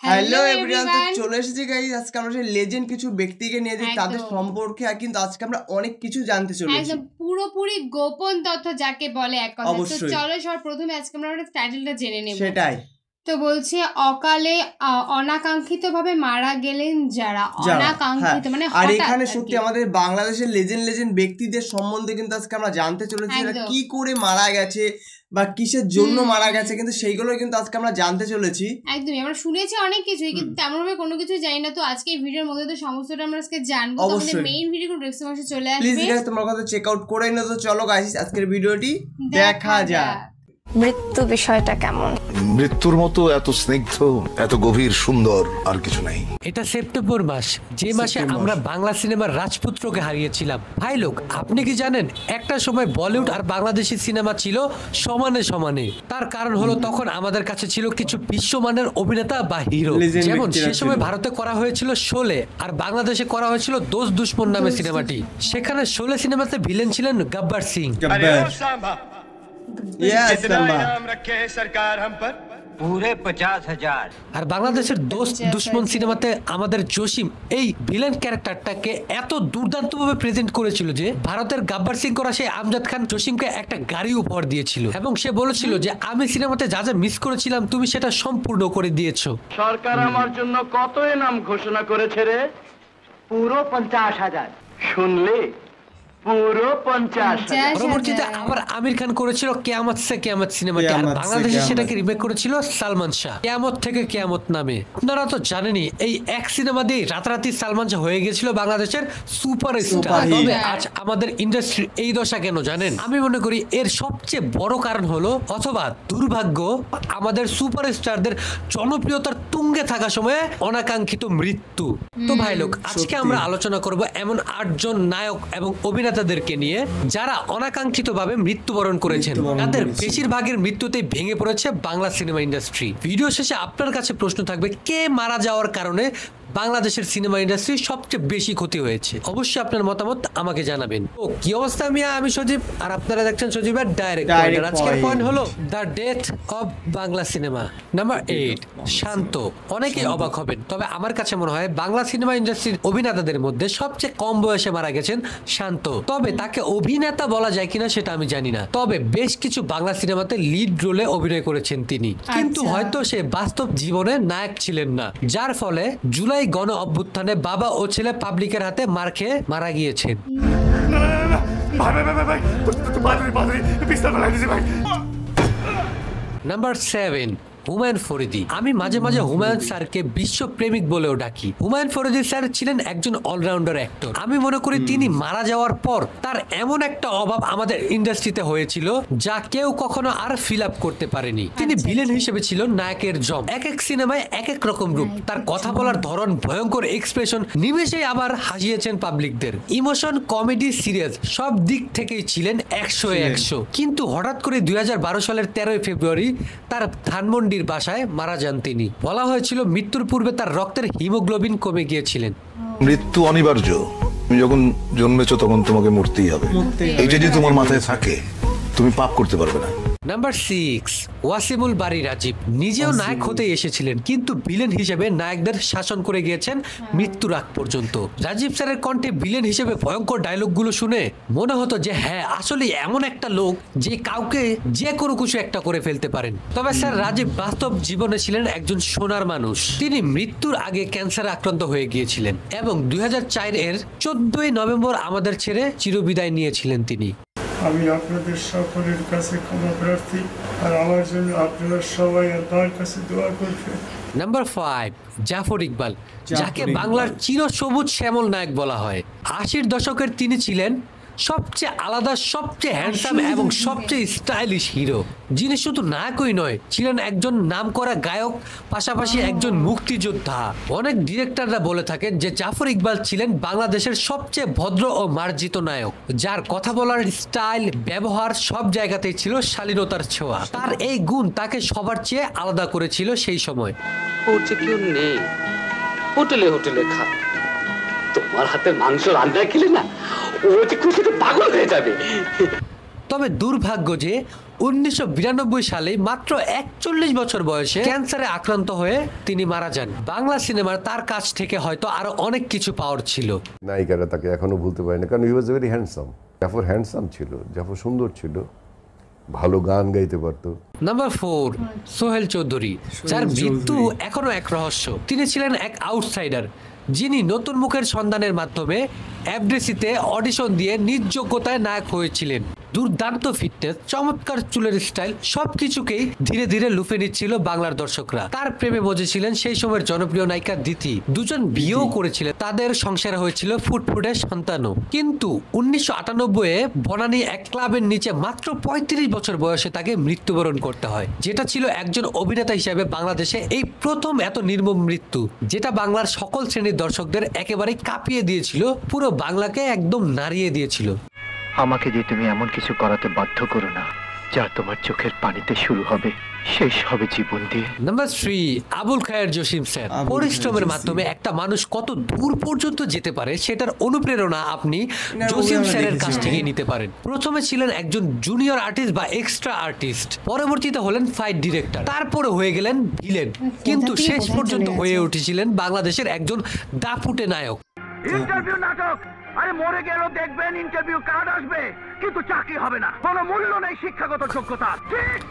Hello everyone, তো চলে এসেছি গাইস আজকে আমরা সেই লেজেন্ড কিছু ব্যক্তিকে নিয়ে তাদের সম্পর্কে কিন্তু আজকে আমরা অনেক কিছু জানতে চলেছি, একদম পুরোপুরি গোপন তথ্য যাকে বলে এক কথা। তো চলো সবার প্রথমে আজকে আমরা টাইটেলটা জেনে নেব। সেটাই তো বলছে অকালে অনাকাঙ্ক্ষিতভাবে মারা গেলেন যারা অনাকাঙ্ক্ষিত মানে আর এখানে সত্যি আমাদের বাংলাদেশের লেজেন্ড ব্যক্তিদের সম্বন্ধে কিন্তু আজকে আমরা জানতে চলেছি কি করে মারা গেছে বা কিসের জন্য মারা গেছে, কিন্তু সেইগুলো কিন্তু আজকে আমরা জানতে চলেছি। একদমই আমরা শুনেছি অনেক কিছুই, কিন্তু তেমন ভাবে কোনো কিছু জানি না। তো আজকে এই ভিডিওর মধ্যে তো সমস্তটা আমরা আজকে জানবো। তো আমাদের মেইন ভিডিও ডেসক্রিপশনে চলে আসবে, প্লিজ গাইস তোমরা কথা চেক আউট করে নাও। তো চলো গাইস আজকের ভিডিওটি দেখা যাক। মৃত্যু বিষয়টা কেমন? মৃত্যুর মতো এত স্নিগ্ধ, এত গভীর, সুন্দর আর কিছু নাই। এটা সেপ্টেম্বর মাস, যে মাসে আমরা বাংলা সিনেমার রাজপুত্রকে হারিয়েছিলাম। ভাই লোক, আপনি কি জানেন একটা সময় বলিউড আর বাংলাদেশি সিনেমা ছিল সমানে সমানে। তার কারণ হলো তখন আমাদের কাছে ছিল কিছু বিশ্বমানের অভিনেতা বা হিরো। যেমন সে সময় ভারতে করা হয়েছিল শোলে আর বাংলাদেশে করা হয়েছিল দোস্ত দুশমন নামে সিনেমাটি। সেখানে শোলে সিনেমাতে ভিলেন ছিলেন গব্বর সিং। আর বাংলাদেশের দোস্ত দুশমন সিনেমাতে আমাদের জসিম এই ভিলেন ক্যারেক্টারটাকে এত দুর্দান্ত ভাবে প্রেজেন্ট করেছিল যে ভারতের গব্বর সিং করা সেই আমজাদ খান জসিমকে একটা গাড়ি উপহার দিয়েছিল এবং সে বলেছিল যে আমি সিনেমাতে যা যা মিস করেছিলাম তুমি সেটা সম্পূর্ণ করে দিয়েছো। সরকার আমার জন্য কত ইনাম ঘোষণা করেছে রে? পুরো 50,000। শুনলে? পুরো 50,000। পরবর্তীতে আবার আমির খান করেছিল কিয়ামত সে কিয়ামত সিনেমাটি, আর বাংলাদেশে সেটাকে রিমেক করেছিল সালমান শাহ কিয়ামত থেকে কিয়ামত নামে। আপনারা তো জানেনই এই এক সিনেমা দিয়ে রাতারাতি সালমান শাহ হয়ে গেছিল বাংলাদেশের সুপারস্টার। তবে আজ আমাদের ইন্ডাস্ট্রি এই দশা কেন জানেন? আমি মনে করি এর সবচেয়ে বড় কারণ হলো অথবা দুর্ভাগ্য আমাদের সুপারস্টারদের জনপ্রিয়তার তুঙ্গে থাকা সময়ে অনাকাঙ্ক্ষিত মৃত্যু। তো ভাই লোক, আজকে আমরা আলোচনা করব এমন 8 জন নায়ক এবং অভিনেতাদেরকে নিয়ে যারা অনাকাঙ্ক্ষিত ভাবে মৃত্যুবরণ করেছেন। তাদের বেশিরভাগের মৃত্যুতেই ভেঙে পড়েছে বাংলা সিনেমা ইন্ডাস্ট্রি। ভিডিও শেষে আপনার কাছে প্রশ্ন থাকবে কে মারা যাওয়ার কারণে বাংলাদেশের সিনেমা ইন্ডাস্ট্রি সবচেয়ে বেশি ক্ষতি হয়েছে। অবশ্যই আপনার মতামত আমাকে জানাবেন। ও কি অবস্থা মিয়া, আমি সজীব আর আপনারা দেখছেন সজীবের ডাইরেক্ট পয়েন্ট। আজকের পয়েন্ট হলো the death of Bangla cinema. Number 8 শান্ত। অনেকেই অবাক হবেন, তবে আমার কাছে মনে হয় বাংলা সিনেমা ইন্ডাস্ট্রির অভিনেতাদের মধ্যে সবচেয়ে কম বয়সে মারা গেছেন শান্ত। তবে তাকে অভিনেতা বলা যায় কিনা সেটা আমি জানি না, তবে বেশ কিছু বাংলা সিনেমাতে লিড রোলে অভিনয় করেছেন তিনি, কিন্তু হয়তো সে বাস্তব জীবনে নায়ক ছিলেন না, যার ফলে জুলাই গণ অভ্যুত্থানে বাবা ও ছেলে পাবলিকের হাতে মার খেয়ে মারা গিয়েছেন। নাম্বার 7 হুমায়ুন ফরিদি। আমি মাঝে মাঝে হুমায়ুন স্যারকে বিশ্ব প্রেমিক বলেও ডাকি। হুমায়ুন ফরিদি স্যার ছিলেন একজন অলরাউন্ডার অ্যাক্টর। আমি মনে করি তিনি মারা যাওয়ার পর তার এমন একটা অভাব আমাদের ইন্ডাস্ট্রিতে হয়েছিল যা কেউ কখনো আর ফিল আপ করতে পারেনি। তিনি ভিলেন হিসেবে ছিল নায়কের জম। এক এক সিনেমায় এক এক রকম রূপ, তার কথা বলার ধরন, ভয়ঙ্কর এক্সপ্রেশন নিমেষেই আবার হাসিয়েছেন পাবলিকদের। ইমোশন, কমেডি, সিরিয়াস সব দিক থেকেই ছিলেন 100-100। কিন্তু হঠাৎ করে 2012 সালের 13 ফেব্রুয়ারি তার ধানমন্ডি বাসায় মারা যান তিনি। বলা হয়েছিল মৃত্যুর পূর্বে তার রক্তের হিমোগ্লোবিন কমে গিয়েছিলেন। মৃত্যু অনিবার্য, তুমি যখন জন্মেছো তখন তোমাকে মরতেই হবে। এইটা যদি তোমার মাথায় থাকে তুমি পাপ করতে পারবে না। নাম্বার 6 ওয়াসিমুল বারী রাজীব। নিজেও নায়ক হতে এসেছিলেন, কিন্তু ভিলেন হিসেবে নায়কদের শাসন করে গিয়েছেন মৃত্যুর আগ পর্যন্ত। রাজীব স্যারের কণ্ঠে ভিলেন হিসেবে ভয়ঙ্কর ডায়লগগুলো শুনে মনে হতো যে হ্যাঁ আসলে এমন একটা লোক যে কাউকে যে কোনো কিছু একটা করে ফেলতে পারেন। তবে স্যার রাজীব বাস্তব জীবনে ছিলেন একজন সোনার মানুষ। তিনি মৃত্যুর আগে ক্যান্সারে আক্রান্ত হয়ে গিয়েছিলেন এবং 2004 এর 14 নভেম্বর আমাদের ছেড়ে চিরবিদায় নিয়েছিলেন তিনি। আমি আপনাদের সকলের কাছে ক্ষমা প্রার্থী, আর আমার জন্য আপনারা সবাই আল্লাহর কাছে দোয়া করবেন। নাম্বার 5 জাফর ইকবাল, যাকে বাংলার চিরসবুজ শ্যামল নায়ক বলা হয়। 80-র দশকের তিনি ছিলেন সবচেয়ে আলাদা, সবচেয়ে হ্যান্ডসাম এবং সবচেয়ে স্টাইলিশ হিরো, যিনি শুধু নায়কই নয়, ছিলেন একজন নামকরা গায়ক, পাশাপাশি একজন মুক্তিযোদ্ধা। অনেক ডিরেক্টররা বলে থাকেন যে জাফর ইকবাল ছিলেন বাংলাদেশের সবচেয়ে ভদ্র ও মার্জিত নায়ক, যার কথা বলার স্টাইল, ব্যবহার সব জায়গাতেই ছিল শালীনতার ছোঁয়া। তার এই গুণ তাকে সবার চেয়ে আলাদা করেছিল সেই সময়। ওর যে কেউ নেই, হোটেলে হোটেলে খা, তোমার হাতের মাংস রান্না খেলে না ও যে খুশিতে পাগল হয়ে যাবে। তবে দুর্ভাগ্য যে 1992 সালে মাত্র 41 বছর বয়সে ক্যান্সারে আক্রান্ত হয়ে তিনি মারা যান। বাংলা সিনেমার তার কাছ থেকে হয়তো আরো অনেক কিছু পাওয়ার ছিল। নায়িকারা তাকে এখনো ভুলতে পারে না, কারণ he was very handsome. Zafar handsome ছিল, জাফর সুন্দর ছিল, ভালো গান গাইতে পারতো। নাম্বার 4, সোহেল চৌধুরী, যার মৃত্যু এখনো এক রহস্য। তিনি ছিলেন এক আউটসাইডার যিনি নতুন মুখের সন্ধানের মাধ্যমে এফডিসিতে অডিশন দিয়ে নিজ যোগ্যতায় নায়ক হয়েছিলেন। দুর্দান্ত ফিটনেস, চমৎকার চুলের স্টাইল সবকিছুকেই ধীরে ধীরে লুফে নিচ্ছিল বাংলার দর্শকরা। তার প্রেমে মজেছিলেন সেই সময়ের জনপ্রিয় নায়িকা দিতি। দুজন বিয়েও করেছিলেন, তাদের সংসার হয়েছিল ফুটফুটে সন্তানও। কিন্তু 1998-এ বনানী এক ক্লাবের নিচে মাত্র 35 বছর বয়সে তাকে মৃত্যুবরণ করতে হয়, যেটা ছিল একজন অভিনেতা হিসেবে বাংলাদেশে এই প্রথম এত নির্মম মৃত্যু, যেটা বাংলার সকল শ্রেণীর দর্শকদের একেবারে কাঁপিয়ে দিয়েছিল, পুরো বাংলাকে একদম নাড়িয়ে দিয়েছিল। আমাকে যে তুমি এমন কিছু করাতে বাধ্য করো না যা তোমার চোখের পানিতে শুরু হবে, শেষ হবে জীবন দিয়ে। নাম্বার 3, আবুল খায়ের জসিম স্যার। পরিশ্রমের মাধ্যমে একটা মানুষ কত দূর পর্যন্ত যেতে পারে সেটার অনুপ্রেরণা আপনি জসিম স্যারের কাছ থেকে নিতে পারেন। প্রথমে ছিলেন একজন জুনিয়র আর্টিস্ট বা এক্সট্রা আর্টিস্ট, পরবর্তীতে হলেন ফাইট ডিরেক্টর, তারপরে হয়ে গেলেন ভিলেন, কিন্তু শেষ পর্যন্ত হয়ে উঠেছিলেন বাংলাদেশের একজন দাপুটে নায়ক। ইন্টারভিউ নাটক, আরে মরে গেলেও দেখবেন ইন্টারভিউ কার্ড আসবে, কিন্তু চাকরি হবে না, কোনো মূল্য নেই শিক্ষাগত যোগ্যতা। ঠিক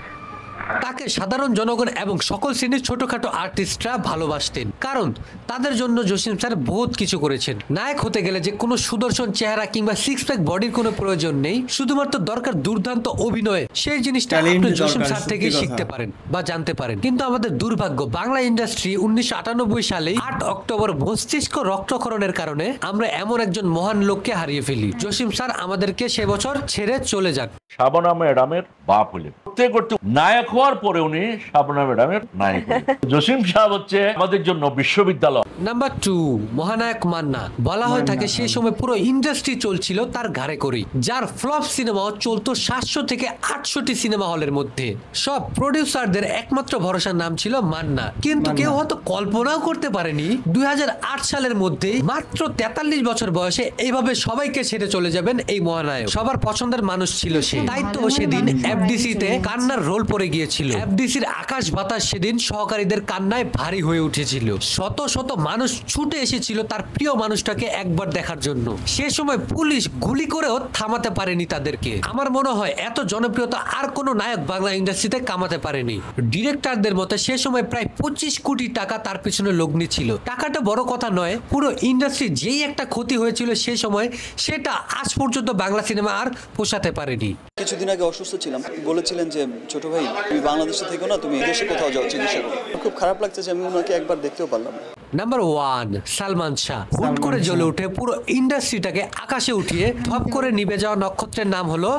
তাকে সাধারণ জনগণ এবং সকল শ্রেণীর ছোটখাটো আর্টিস্টরা ভালোবাসতেন, কারণ তাদের জন্য জসিম স্যার বহুত কিছু করেছেন। নায়ক হতে গেলে যে কোনো সুদর্শন চেহারা কিংবা সিক্স প্যাক বডির কোনো প্রয়োজন নেই, শুধুমাত্র দরকার দুর্দান্ত অভিনয়। সেই জিনিসটা আপনি জসিম স্যার থেকে শিখতে পারেন বা জানতে পারেন। কিন্তু আমাদের দুর্ভাগ্য, বাংলা ইন্ডাস্ট্রি 1998 সালে 8 অক্টোবর মস্তিষ্ক রক্তক্ষরণের কারণে আমরা এমন একজন মহান লোককে হারিয়ে ফেলি। জসিম স্যার আমাদেরকে সে বছর ছেড়ে চলে যান। শাবানা ম্যাডামের বাপ হলেন, করতে করতে নায়ক হওয়ার পরে উনি শাবানা ম্যাডামের নায়ক হলেন। জসিম সাহেব হচ্ছে আমাদের জন্য বিশ্ববিদ্যালয়। নাম্বার 2, মহানায়ক মান্না। বলা হয় থাকে সেই সময় পুরো ইন্ডাস্ট্রি চলছিল তার ঘাড়ে করেই, যার ফ্লপ সিনেমাও চলতো 700 থেকে 800টি সিনেমা হলের মধ্যে। সব প্রডিউসারদের একমাত্র ভরসার নাম ছিল মান্না, কিন্তু কেউ হয়তো কল্পনাও করতে পারেনি 2008 সালের মধ্যে মাত্র 43 বছর বয়সে এইভাবে সবাইকে ছেড়ে চলে যাবেন এই মহানায়ক। সবার পছন্দের মানুষ ছিল সে, তাই তো সেদিন এফডিসিতে কান্নার রোল পড়ে গিয়েছিল। এফডিসির আকাশ বাতাস সেদিন সহকারীদের কান্নায় ভারী হয়ে উঠেছিল। শত শত মানুষ ছুটে এসেছিল তার প্রিয় মানুষটাকে একবার দেখার জন্য। সে সময় পুলিশ গুলি করেও থামাতে পারেনি তাদেরকে। আমার মনে হয় এত জনপ্রিয়তা আর কোনো নায়ক বাংলা ইন্ডাস্ট্রিতে কামাতে পারেনি। ডিরেক্টরদের মতে সে সময় প্রায় 25 কোটি টাকা তার পিছনে লগ্নি ছিল। টাকাটা বড় কথা নয়, পুরো ইন্ডাস্ট্রি যেই একটা ক্ষতি হয়েছিল সে সময়, সেটা আজ পর্যন্ত বাংলা সিনেমা আর পোষাতে পারেনি। কিছুদিন আগে অসুস্থ ছিলাম, বলেছিলেন যে ছোট ভাই তুমি বাংলাদেশে থেকো না, তুমি দেশে কোথাও যাও চিকিৎসা করো। খুব খারাপ লাগছে যে আমি ওনাকে একবার দেখতেও পারলাম না। নাম্বার 1, সালমান শাহ। হুট করে জ্বলে উঠে পুরো ইন্ডাস্ট্রিটাকে আকাশে উঠিয়ে ধপ করে নিভে যাওয়া নক্ষত্রের নাম হলো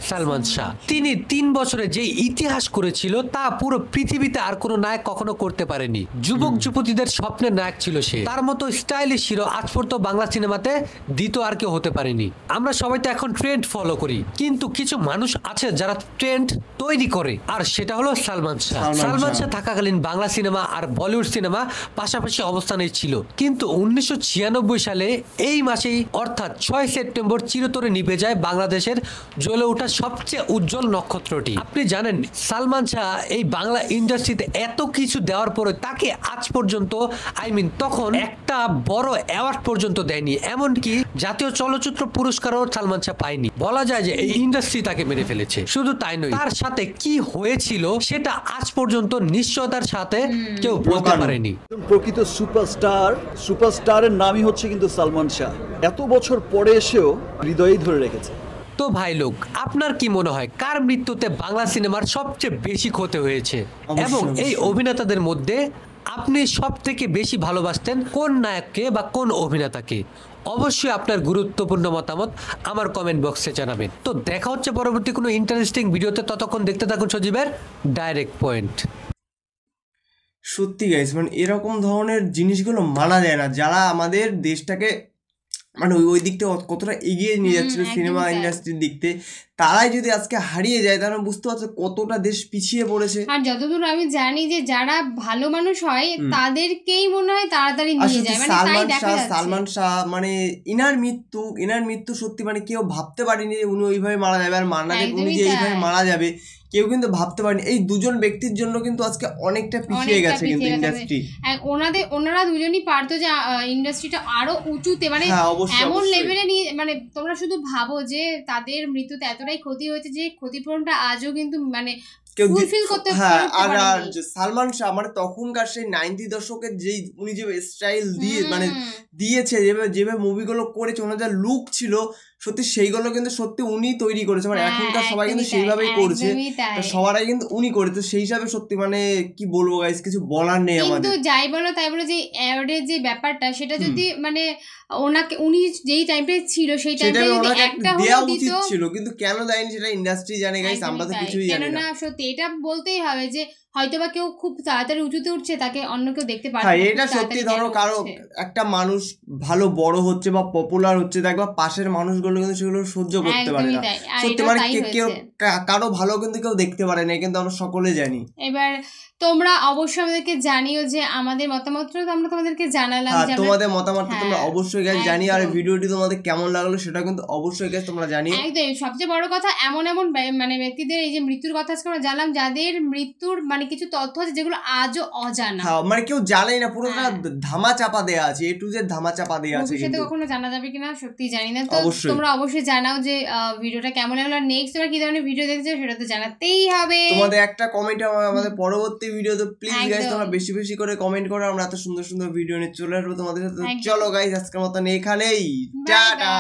সালমান শাহ। তিনি 3 বছরে যে ইতিহাস করেছিল তা পুরো পৃথিবীতে আর কোনো নায়ক কখনো করতে পারেনি। যুবক যুবতীদের স্বপ্নের নায়ক ছিল সে। তার মতো স্টাইলিশ হিরো আজ পর্যন্ত বাংলা সিনেমাতে দ্বিতীয় আর কেউ হতে পারেনি। আমরা সবাই তো এখন ট্রেন্ড ফলো করি, কিন্তু কিছু মানুষ আছে যারা ট্রেন্ড তৈরি করে, আর সেটা হলো সালমান শাহ। সালমান শাহ থাকাকালীন বাংলা সিনেমা আর বলিউড সিনেমা পাশাপাশি অবস্থানে ছিল, কিন্তু 1996 সালে এই মাসেই অর্থাৎ 6 সেপ্টেম্বর চিরতরে নিভে যায় বাংলাদেশের জ্বলে ওঠা সবচেয়ে উজ্জ্বল নক্ষত্রটি। আপনি জানেন সালমান শাহ এই বাংলা ইন্ডাস্ট্রিতে এত কিছু দেওয়ার পরে তাকে আজ পর্যন্ত তখন একটা বড় অ্যাওয়ার্ড পর্যন্ত দেয়নি, এমনকি জাতীয় চলচ্চিত্র পুরস্কারও সালমান শাহ পায়নি। বলা যায় যে এই ইন্ডাস্ট্রি তাকে মেরে ফেলেছে। শুধু তাই নয়, তার সাথে কি হয়েছিল সেটা আজ পর্যন্ত নিশ্চয়তার সাথে কেউ বলতে পারেনি। প্রকৃত সুপারস্টারের নামই হচ্ছে কিন্তু সালমান শাহ। এত বছর পরে এসেও হৃদয়েই ধরে রেখেছে। তো ভাই লোক, আপনার কি মনে হয় কার মৃত্যুতে বাংলা সিনেমার সবচেয়ে বেশি ক্ষতি হয়েছে, এবং এই অভিনেতাদের মধ্যে আপনি সব থেকে বেশি ভালোবাসতেন কোন নায়ককে বা কোন অভিনেতাকে? অবশ্যই আপনার গুরুত্বপূর্ণ মতামত আমার কমেন্ট বক্সে জানাবেন। তো দেখা হচ্ছে পরবর্তী কোনো ইন্টারেস্টিং ভিডিওতে, ততক্ষণ দেখতে থাকুন সজীবের ডাইরেক্ট পয়েন্ট। সত্যি গাইস, মানে এরকম ধরনের জিনিসগুলো মানা যায় না। যারা আমাদের দেশটাকে মানে ওই দিকটা কতটা এগিয়ে নিয়ে যাচ্ছিল সিনেমা ইন্ডাস্ট্রির দিক থেকে, তারাই যদি আজকে হারিয়ে যায় তাহলে বুঝতে পারছো কতটা দেশ পিছিয়ে পড়েছে। আর যতদূর আমি জানি যে যারা ভালো মানুষ হয় তাদেরকেই মনে হয় তাড়াতাড়ি নিয়ে যায়, মানে তাই দেখা যাচ্ছে। সালমান শাহ মানে ইনার মৃত্যু সত্যি মানে কেউ ভাবতে পারেনি উনি ওইভাবে মারা যাবে, আর মান্না দে উনি যে এইভাবে মারা যাবে কেউ কিন্তু ভাবতে পারেনি। এই দুজন ব্যক্তির জন্য কিন্তু আজকে অনেকটা পিছিয়ে গেছে কিন্তু ইন্ডাস্ট্রি। ওনারা দুজনই পারতো যে ইন্ডাস্ট্রিটা আরো উঁচুতে মানে এমন লেভেলে নিয়ে, মানে তোমরা শুধু ভাবো যে তাদের মৃত্যুতে এতটাই ক্ষতি হয়েছে যে ক্ষতিপূরণটা আজও কিন্তু মানে আর সালমান শাহ মানে তখনকার সেই 90 দশকের যেই উনি যে স্টাইল দিয়ে মানে দিয়েছে, যেভাবে মুভিগুলো করেছে, ওনার যা লুক ছিল সত্যি সেইগুলো কিন্তু সত্যি উনি তৈরি করেছে, মানে এখনকার সবাই কিন্তু সেইভাবেই করছে, সবাই কিন্তু উনি করেছে সেই হিসাবে সত্যি মানে কি বলবো গাইস, কিছু বলার নেই আমাদের। কিন্তু যাই বলো তাই বলো যে অ্যাওয়ার্ডের যে ব্যাপারটা সেটা যদি মানে ওনাকে উনি যেই টাইমটাই ছিল সেই টাইমটা যদি একটা দেওয়া উচিত ছিল, কিন্তু কেন দেয়নি সেটা ইন্ডাস্ট্রি জানে গাইস, আমরা তো কিছুই জানি না। সত্যি এটা বলতেই হবে যে হয়তোবা কেউ খুব তাড়াতাড়ি উঁচুতে উঠছে তাকে অন্য কেউ দেখতে পারে। হ্যাঁ এটা সত্যি, ধরো কারো একটা মানুষ ভালো বড় হচ্ছে বা পপুলার হচ্ছে, দেখবা পাশের মানুষগুলো কিন্তু সেগুলো সহ্য করতে পারে না, সত্যি মানে কেউ কারো ভালো কিন্তু কেউ দেখতে পারে না, কিন্তু আমরা সকলে জানি। এবার তোমরা অবশ্যই আমাদেরকে জানিও যে আমাদের মতামতটা আমরা তোমাদেরকে জানালাম, তোমাদের মতামতটা তোমরা অবশ্যই গাইস জানিও, আর ভিডিওটি তোমাদের কেমন লাগলো সেটা কিন্তু অবশ্যই গাইস তোমরা জানিও। একদম সবচেয়ে বড় কথা এমন মানে ব্যক্তিদের এই যে মৃত্যুর কথা আজকে আমরা জানলাম যাদের মৃত্যুর মানে কিছু তথ্য আছে যেগুলো আজও অজানা, মানে কেউ জানেই না, পুরোটা ধামা চাপা দেয়া আছে, এ টু জেড ধামা চাপা দেয়া আছে, কিন্তু কখনো জানা যাবে কিনা সত্যি জানি না। তো তোমরা অবশ্যই জানাও যে ভিডিওটা কেমন লাগলো, আর নেক্সট তোমরা কি ধরনের ভিডিও দেখতে চাও সেটা তো জানাতেই হবে। তোমাদের একটা কমেন্ট আমাদের পরবর্তী ভিডিওতে প্লিজ গাইস তোমরা বেশি বেশি করে কমেন্ট করো, আমরা এত সুন্দর সুন্দর ভিডিও নিয়ে চলে আসবো তোমাদের সাথে। চলো গাইস আজকের মতন এখানেই, টাটা।